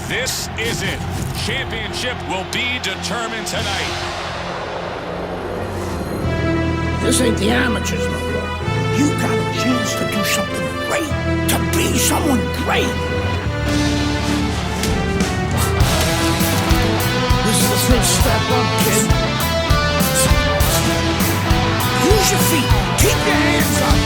This is it. Championship will be determined tonight. This ain't the amateurs no more. You got a chance to do something great, to be someone great. This is the first step up, kid. Use your feet. Keep your hands up.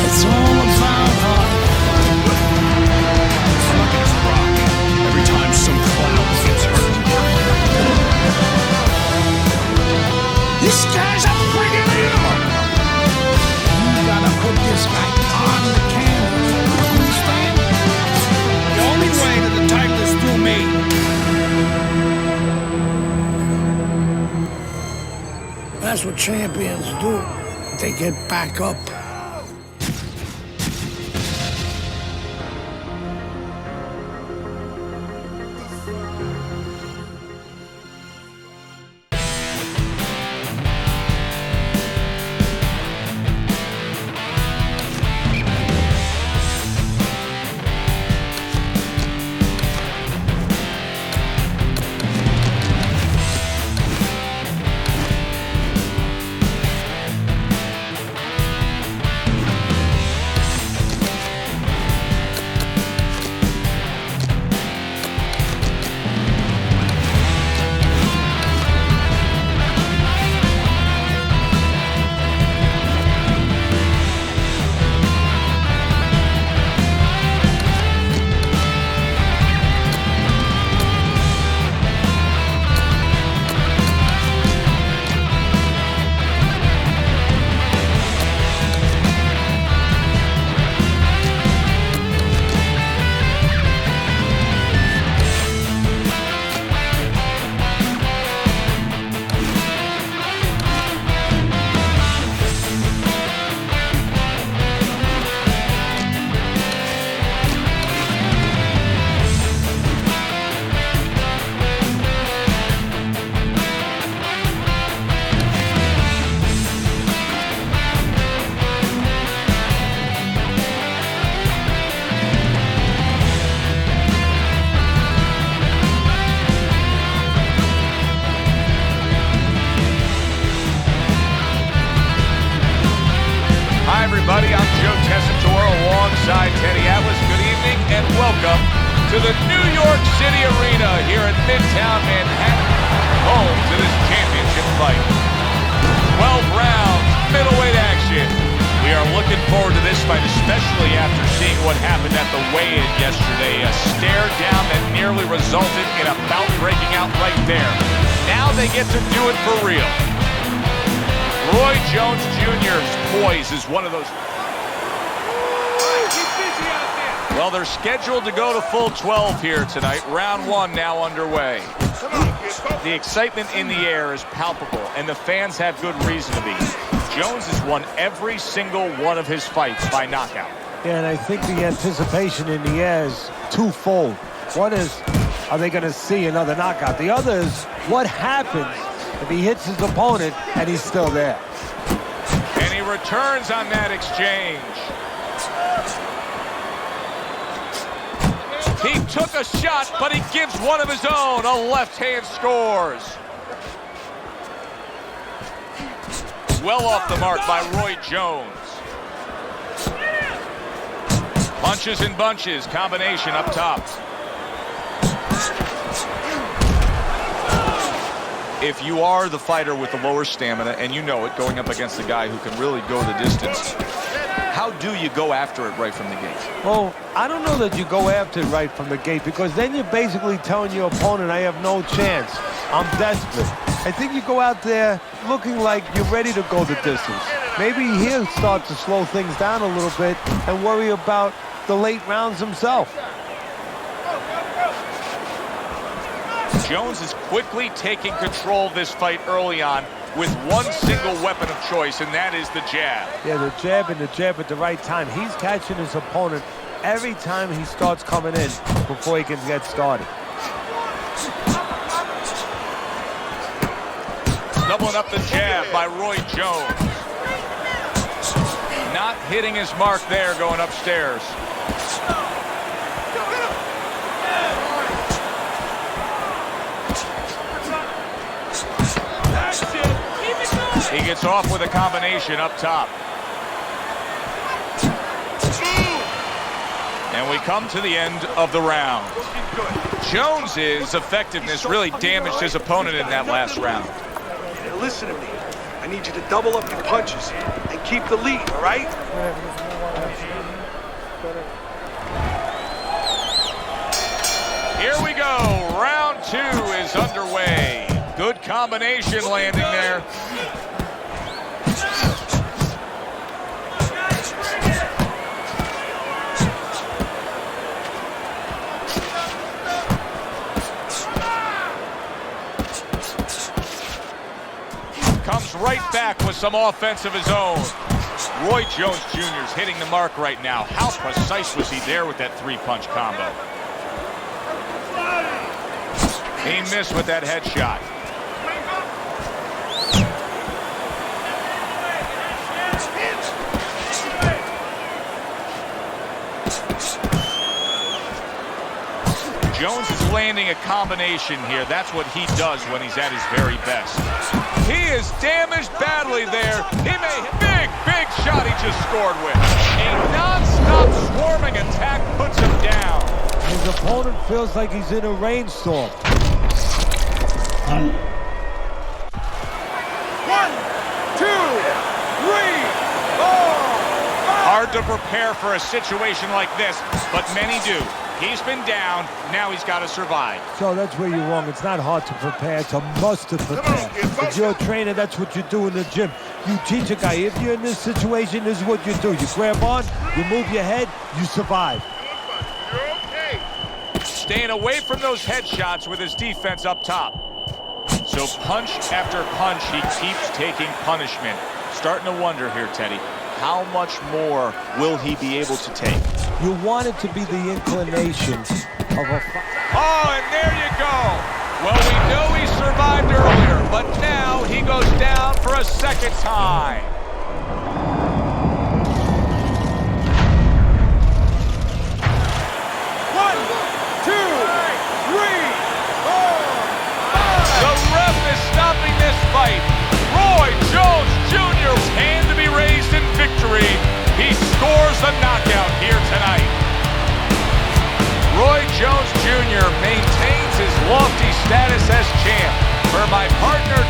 It's all about heart. It's rock. Every time some clown gets hurt. This guy's a friggin' animal. You gotta put this guy on the canvas. Understand? The only way to the title is through me. That's what champions do. They get back up. alongside Teddy Atlas. Good evening and welcome to the New York City Arena here in Midtown Manhattan, home to this championship fight. 12 rounds, middleweight action. We are looking forward to this fight, especially after seeing what happened at the weigh-in yesterday. A stare down that nearly resulted in a bout breaking out right there. Now they get to do it for real. Roy Jones Jr.'s poise is one of those. Well, they're scheduled to go to full 12 here tonight. Round one now underway. The excitement in the air is palpable, and the fans have good reason to be. Jones has won every single one of his fights by knockout. Yeah, and I think the anticipation in the air is twofold. One is, are they going to see another knockout? The other is, what happens if he hits his opponent and he's still there? And he returns on that exchange. He took a shot, but he gives one of his own. A left hand scores. Well off the mark by Roy Jones. Punches and bunches, combination up top. If you are the fighter with the lower stamina, and you know it, going up against a guy who can really go the distance, how do you go after it right from the gate? Well, I don't know that you go after it right from the gate, because then you're basically telling your opponent, I have no chance. I'm desperate. I think you go out there looking like you're ready to go the distance. Maybe he'll start to slow things down a little bit and worry about the late rounds himself. Jones is quickly taking control of this fight early on with one single weapon of choice, and that is the jab. Yeah, the jab and the jab at the right time. He's catching his opponent every time he starts coming in before he can get started. Doubling up the jab by Roy Jones. Not hitting his mark there, going upstairs. gets off with a combination up top. And we come to the end of the round. Jones's effectiveness really damaged his opponent in that last round. Now listen to me. I need you to double up your punches and keep the lead, all right? Here we go. Round 2 is underway. Good combination landing there. Comes right back with some offense of his own. Roy Jones Jr. is hitting the mark right now. How precise was he there with that 3-punch combo? He missed with that headshot. Jones is landing a combination here. That's what he does when he's at his very best. He is damaged badly there. He may big shot he just scored with. A non-stop swarming attack puts him down. His opponent feels like he's in a rainstorm. 1, 2, 3, 4. Hard to prepare for a situation like this, but many do. He's been down, now he's got to survive. So that's where you're wrong. It's not hard to prepare, it's a must to prepare. If you're a trainer, that's what you do in the gym. You teach a guy, if you're in this situation, this is what you do. You grab on, you move your head, you survive. Staying away from those headshots with his defense up top. So punch after punch, he keeps taking punishment. Starting to wonder here, Teddy, how much more will he be able to take? You want it to be the inclination of a... Oh, and there you go. Well, we know he survived earlier, but now he goes down for a second time. Stopping this fight. Roy Jones Jr.'s hand to be raised in victory. He scores the knockout here tonight. Roy Jones Jr. maintains his lofty status as champ. For my partner,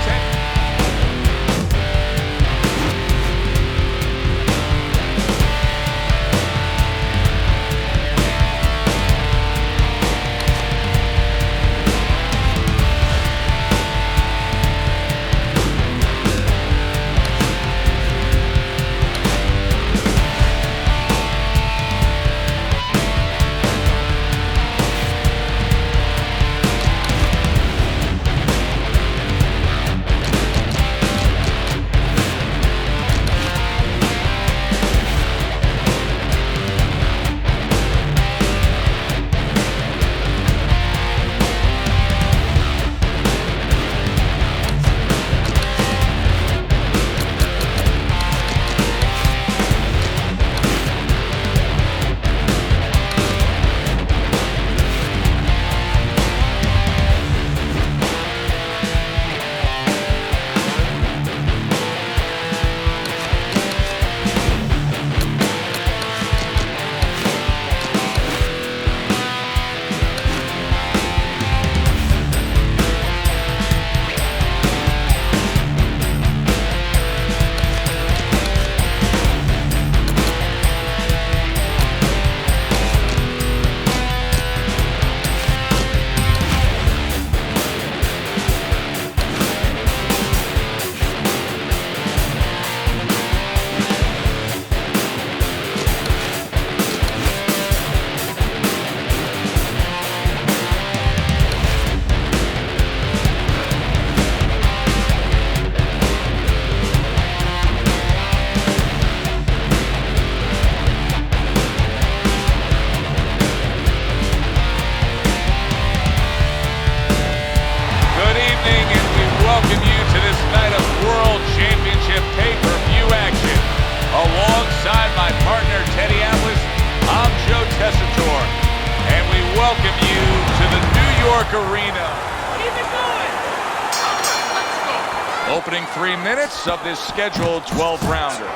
Opening 3 minutes of this scheduled 12-rounder.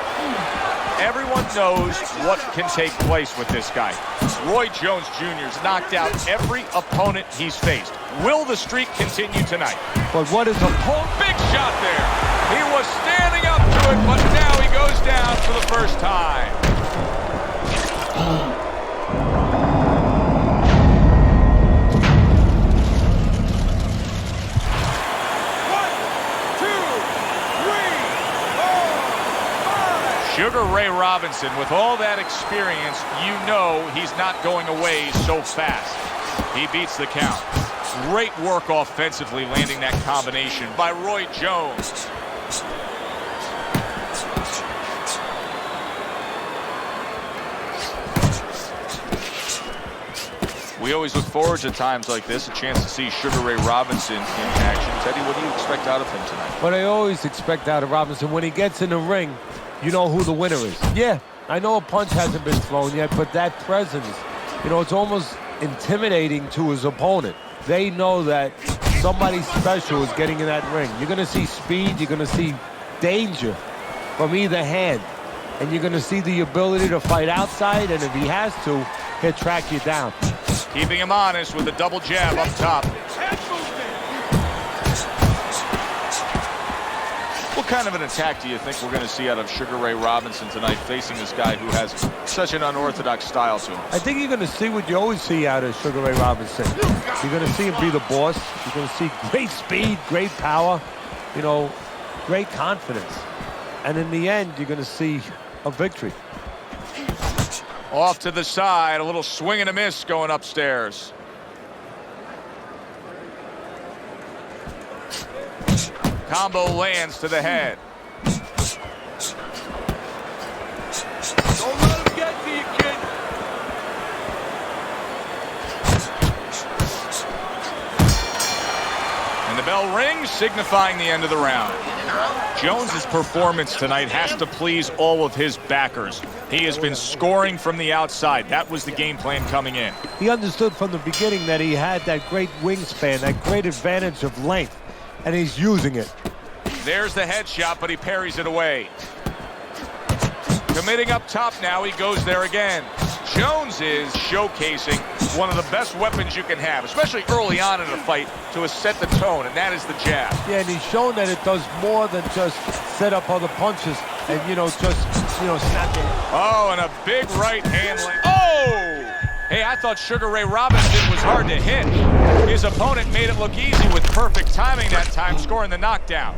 Everyone knows what can take place with this guy. Roy Jones Jr.'s knocked out every opponent he's faced. Will the streak continue tonight? But what is a Big shot there. He was standing up to it, but now he goes down for the first time. Sugar Ray Robinson, with all that experience, you know he's not going away so fast. He beats the count. Great work offensively landing that combination by Roy Jones. We always look forward to times like this, a chance to see Sugar Ray Robinson in action. Teddy, what do you expect out of him tonight? What I always expect out of Robinson, when he gets in the ring, you know who the winner is. Yeah, I know a punch hasn't been thrown yet, but that presence, you know, it's almost intimidating to his opponent. They know that somebody special is getting in that ring. You're going to see speed, you're going to see danger from either hand, and you're going to see the ability to fight outside, and if he has to, he'll track you down. Keeping him honest with a double jab up top. What kind of an attack do you think we're going to see out of Sugar Ray Robinson tonight, facing this guy who has such an unorthodox style to him? I think you're going to see what you always see out of Sugar Ray Robinson. You're going to see him be the boss. You're going to see great speed, great power, you know, great confidence. And in the end, you're going to see a victory. Off to the side, a little swing and a miss going upstairs. Combo lands to the head. Don't let him get to you, kid. And the bell rings, signifying the end of the round. Jones's performance tonight has to please all of his backers. He has been scoring from the outside. That was the game plan coming in. He understood from the beginning that he had that great wingspan, that great advantage of length, and he's using it. There's the headshot, but he parries it away. Committing up top now, he goes there again. Jones is showcasing one of the best weapons you can have, especially early on in a fight, to set the tone, and that is the jab. Yeah, and he's shown that it does more than just set up other punches and, snap it. Oh, and a big right hand. Oh! Hey, I thought Sugar Ray Robinson was hard to hit. His opponent made it look easy with perfect timing that time, scoring the knockdown.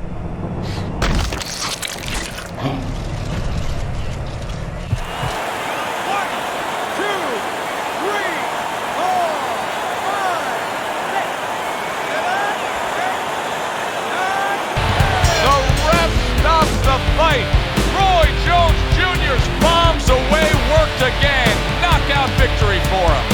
Fight. Roy Jones Jr.'s bombs away, worked again. Knockout victory for him.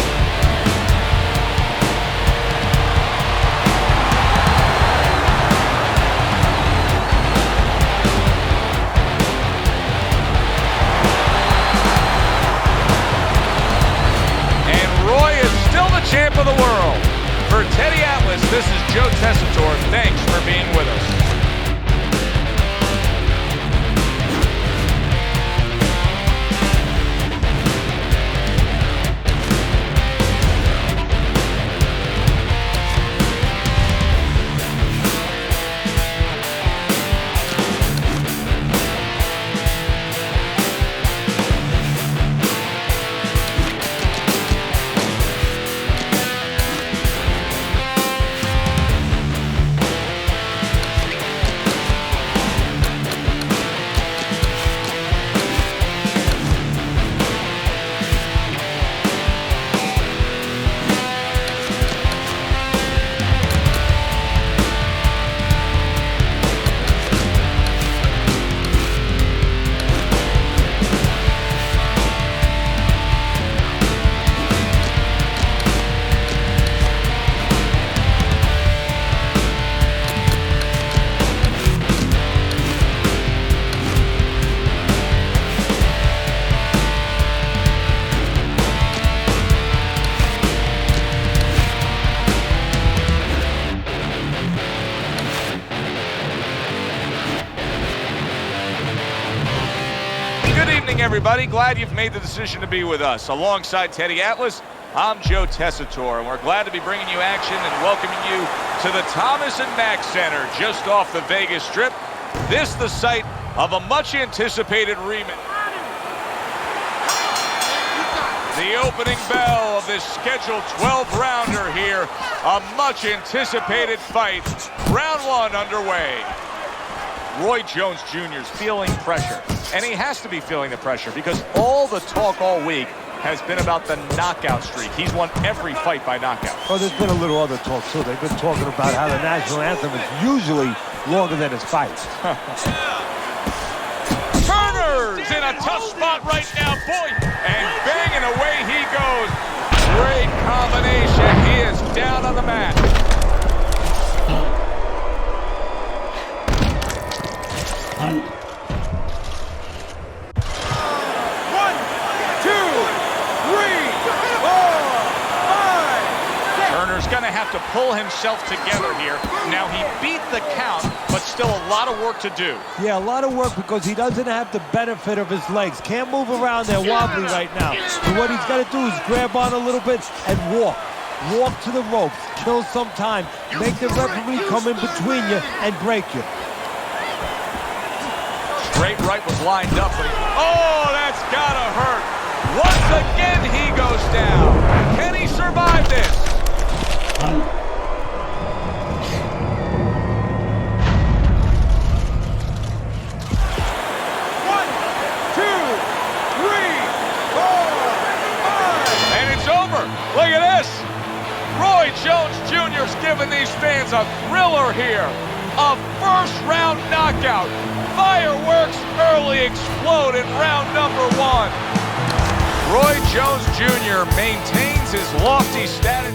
And Roy is still the champ of the world. For Teddy Atlas, this is Joe Tessitore. Thanks for being with us. everybody. Glad you've made the decision to be with us. Alongside Teddy Atlas, I'm Joe Tessitore, and we're glad to be bringing you action and welcoming you to the Thomas & Mack Center just off the Vegas Strip. This the site of a much-anticipated rematch. The opening bell of this scheduled 12-rounder here. A much-anticipated fight. Round one underway. Roy Jones Jr. is feeling pressure, and he has to be feeling the pressure because all the talk all week has been about the knockout streak. He's won every fight by knockout. Well, there's been a little other talk, too. They've been talking about how the national anthem is usually longer than his fights. Turner's in a tough spot right now, boy, and banging away he goes. Great combination. He is down on the mat. Turner's going to have to pull himself together here. Now, he beat the count, but still a lot of work to do. Yeah, a lot of work because he doesn't have the benefit of his legs. Can't move around there wobbly right now. So what he's got to do is grab on a little bit and walk. Walk to the ropes, kill some time, make the referee come in between you and break you. Straight right was lined up, but oh, that's gotta hurt. Once again, he goes down. Can he survive this? 1, 2, 3, 4, 5. And it's over. Look at this. Roy Jones Jr. is giving these fans a thriller here. A first-round knockout. Fireworks early explode in round number one. Roy Jones Jr. maintains his lofty status.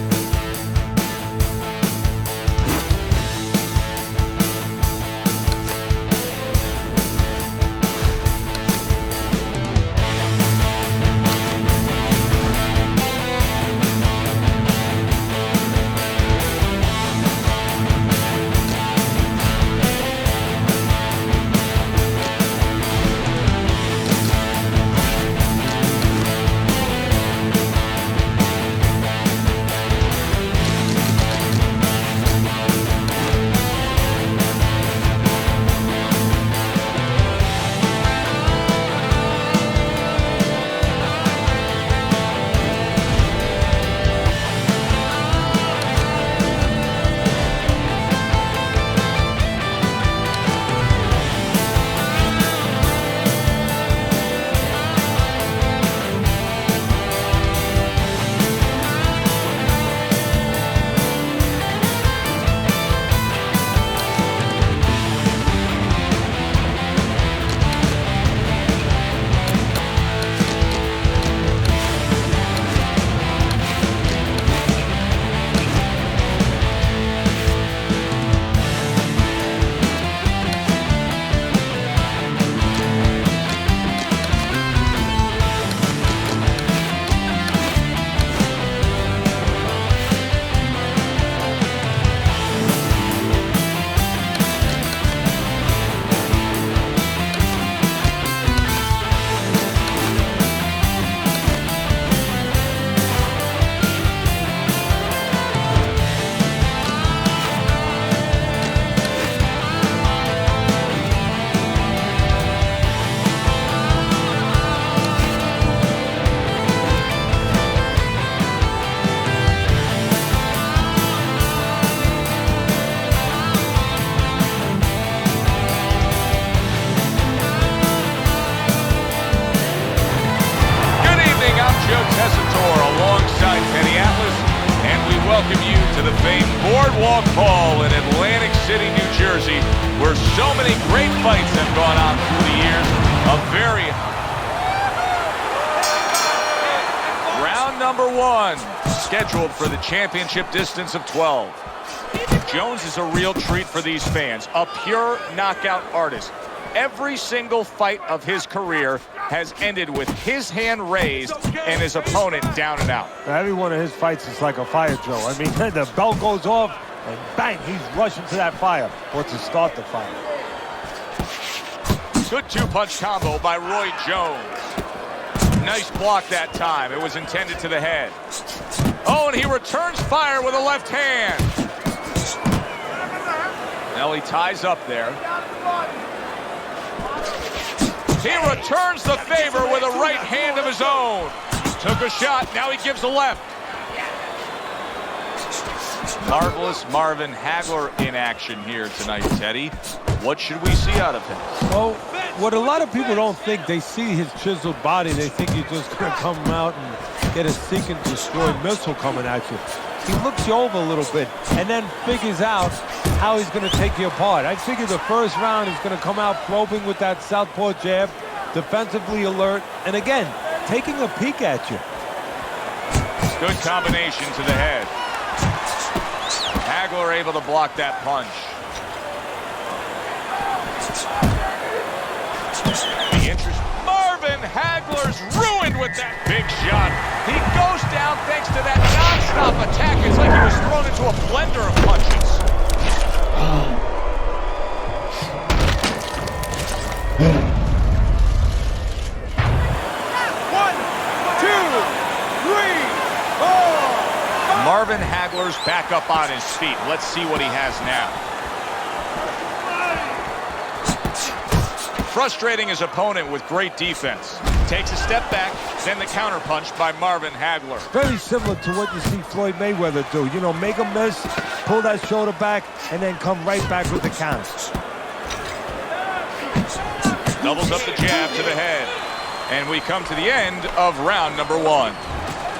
Alongside Teddy Atlas, and we welcome you to the famed Boardwalk Hall in Atlantic City, New Jersey, where so many great fights have gone on through the years. Round number one, scheduled for the championship distance of 12. Jones is a real treat for these fans, a pure knockout artist. Every single fight of his career has ended with his hand raised and his opponent down and out. Every one of his fights is like a fire drill. I mean, the bell goes off and bang, he's rushing to that fire or to start the fire. Good two-punch combo by Roy Jones. Nice block that time. It was intended to the head. Oh, and he returns fire with a left hand. Now he ties up there. He returns the favor with a right hand of his own. Took a shot, now he gives a left. Marvelous Marvin Hagler in action here tonight, Teddy. What should we see out of him? Well, what a lot of people don't think, they see his chiseled body, they think he's just going to come out and get a seek and destroy missile coming at you. He looks you over a little bit and then figures out how he's going to take you apart. I figure the first round he's going to come out probing with that southpaw jab, defensively alert, and again, taking a peek at you. Good combination to the head. Hagler able to block that punch. Marvin Hagler's ruined with that big shot. He goes down thanks to that non-stop attack. It's like he was thrown into a blender of punches. One, two, three, four. Marvin Hagler's back up on his feet. Let's see what he has now. Frustrating his opponent with great defense. Takes a step back, then the counterpunch by Marvin Hagler. Very similar to what you see Floyd Mayweather do. You know, make a miss, pull that shoulder back, and then come right back with the counter. Doubles up the jab to the head. And we come to the end of round number one.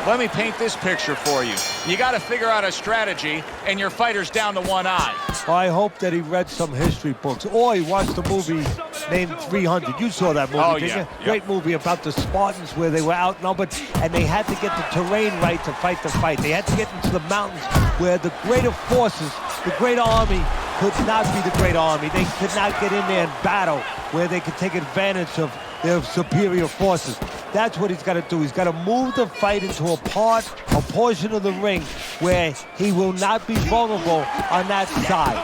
Let me paint this picture for you. You got to figure out a strategy, and your fighter's down to one eye. I hope that he read some history books, or he watched the movie named 300. You saw that movie, didn't you? Yeah. Great movie about the Spartans where they were outnumbered, and they had to get the terrain right to fight the fight. They had to get into the mountains where the greater forces, the great army, could not be the great army. They could not get in there and battle where they could take advantage of their superior forces. That's what he's got to do. He's got to move the fight into a portion of the ring where he will not be vulnerable on that side.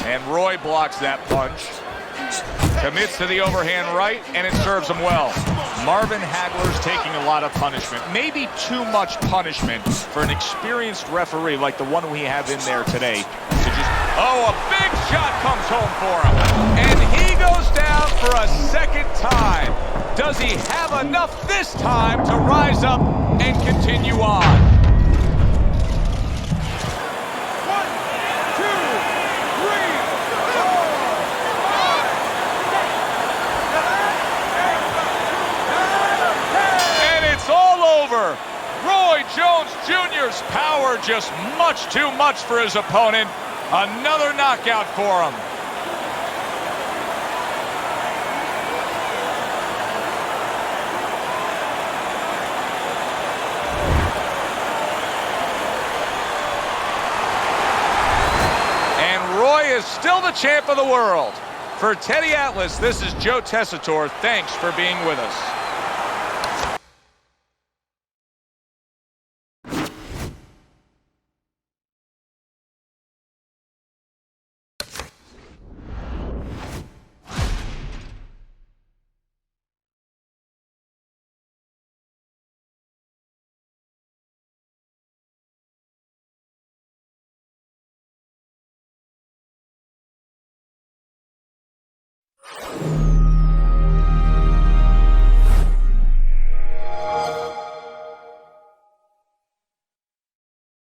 And Roy blocks that punch. Commits to the overhand right, and it serves him well. Marvin Hagler's taking a lot of punishment. Maybe too much punishment for an experienced referee like the one we have in there today. Oh, a big shot comes home for him. And he goes down for a second time. Does he have enough this time to rise up and continue on? One, two, three, four, five. And it's all over. Roy Jones Jr.'s power just much too much for his opponent. Another knockout for him. And Roy is still the champ of the world. For Teddy Atlas, this is Joe Tessitore. Thanks for being with us.